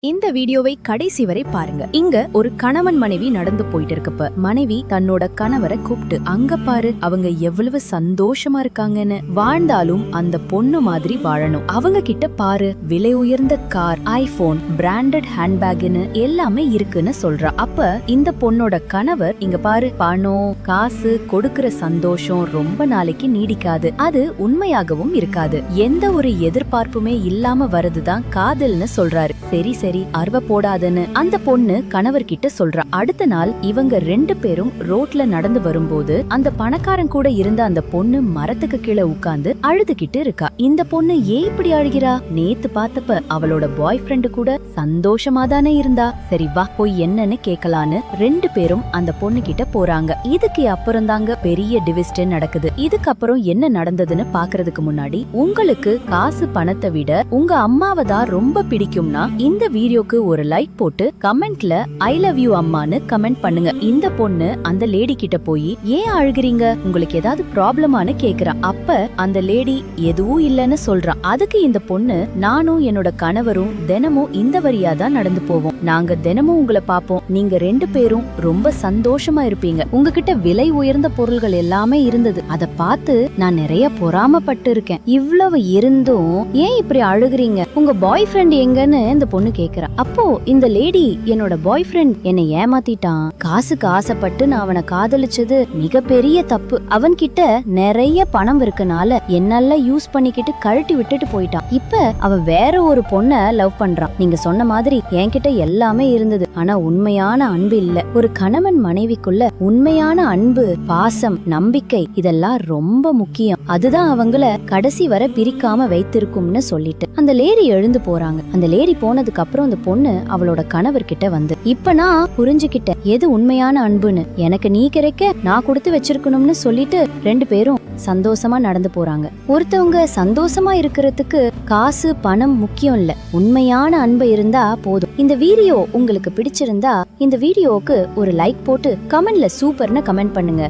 இந்த வீடியோவை கடைசி வரை பாருங்க. இங்க ஒரு கணவன் மனைவி நடந்து போயிட்டு இருக்கப்ப மனைவி தன்னோட கணவரை கூப்பிட்டு, அங்க பாரு அவங்க எவ்வளவு சந்தோஷமா இருக்காங்கன்னு, வாழ்ந்தாலும் அந்த பொண்ணு மாதிரி வாழணும், அவங்க கிட்ட பாரு விலை உயர்ந்த கார், ஐபோன், பிராண்டட் ஹேண்ட்பேக்னு எல்லாமே இருக்குன்னு சொல்றா. அப்ப இந்த பொண்ணோட கணவர், இங்க பாரு பணம் காசு கொடுக்கற சந்தோஷம் ரொம்ப நாளைக்கு நீடிக்காது, அது உண்மையாகவும் இருக்காது, எந்த ஒரு எதிர்பார்ப்புமே இல்லாம வரதுதான் காதல்னு சொல்றாரு. சரி சரி அர்வ போடாதன்னு அந்த பொண்ணு கணவர்கிட்ட சொல்றா. அடுத்த நாள் இவங்க 2 பேரும் ரோட்ல நடந்து வரும்போது அந்த பணக்காரன் கூட இருந்த அந்த பொண்ணு மரத்துக்கு கீழே உட்கார்ந்து அழுதுகிட்டு இருக்கா. இந்த பொண்ணு ஏன் இப்படி அழுகிறா? நேத்து பார்த்தப்ப அவளோட பாய் ஃப்ரெண்டு கூட சந்தோஷமா தானே இருந்தா. சரி வா போய் என்னன்னு கேட்கலான்னு 2 பேரும் அந்த பொண்ணு கிட்ட போறாங்க. இதுக்கு அப்புறம் தாங்க பெரிய டிவிஸ்ட் நடக்குது. இதுக்கப்புறம் என்ன நடந்ததுன்னு பாக்குறதுக்கு முன்னாடி, உங்களுக்கு காசு பணத்தை விட உங்க அம்மாவை தான் ரொம்ப பிடிக்கும்னா இந்த வீடியோக்கு ஒரு லைக் போட்டு கமெண்ட்ல ஐ லவ் யூ அம்மான்னு கமெண்ட் பண்ணுங்க. இந்த பொண்ணு அந்த லேடி கிட்ட போய், ஏன் அழுகிறீங்க, உங்களுக்கு ஏதாவது ப்ராப்ளமானு கேக்குறா. அப்ப அந்த லேடி எதுவும் இல்லன்னு சொல்றா. அதுக்கு இந்த பொண்ணு, நானும் என்னோட கணவரும் தினமும் இந்த வழியா தான் நடந்து போவோம், நாங்க தினமும் உங்களை பாப்போம், நீங்க 2 பேரும் ரொம்ப சந்தோஷமா இருப்பீங்க, உங்ககிட்ட விலை உயர்ந்த பொருள்கள் எல்லாமே இருந்தது, அத பார்த்து நான் நிறைய பொறாமப்பட்டு இருக்கேன், இவ்வளவு இருந்தும் ஏன் இப்படி அழுகுறீங்க, உங்க பாய் ஃப்ரெண்ட் எங்கன்னு இந்த பொண்ணு கேக்குறா. அப்போ இந்த லேடி, என்னோட பாய் ஃப்ரெண்ட் என்னை ஏமாத்திட்டான், காசுக்கு ஆசைப்பட்டு நான் அவனை காதலிச்சது மிகப்பெரிய தப்பு, அவன் கிட்ட நிறைய பணம் இருக்கனால என்னால யூஸ் பண்ணிக்கிட்டு கழட்டி விட்டுட்டு போயிட்டான், இப்ப அவன் வேற ஒரு பொண்ண லவ் பண்றான், நீங்க சொன்ன மாதிரி என்கிட்ட எல்லாமே இருந்தது, ஆனா உண்மையான அன்பு இல்ல, ஒரு கணவன் மனைவிக்குள்ள உண்மையான அன்பு, பாசம், நம்பிக்கை இதெல்லாம் ரொம்ப முக்கியம், அதுதான் அவங்கள கடைசி வரை பிரிக்காம வைத்திருக்கும்னு சொல்லிட்டு அந்த லேடி எழுந்து போறாங்க. அந்த லேடி போனதுக்கு அப்புறம் அந்த பொண்ணு அவளோட கணவர் கிட்ட வந்து, இப்ப நான் புரிஞ்சுக்கிட்டேன் எது உண்மையான அன்புன்னு, எனக்கு நீ கிடைக்க நான் கொடுத்து வச்சிருக்கணும்னு சொல்லிட்டு 2 பேரும் சந்தோஷமா நடந்து போறாங்க. ஒருத்தவங்க சந்தோஷமா இருக்கிறதுக்கு காசு பணம் முக்கியம் இல்ல, உண்மையான அன்பு இருந்தா போதும். இந்த வீடியோ உங்களுக்கு பிடிச்சிருந்தா இந்த வீடியோவுக்கு ஒரு லைக் போட்டு கமெண்ட்ல சூப்பர்னு கமெண்ட் பண்ணுங்க.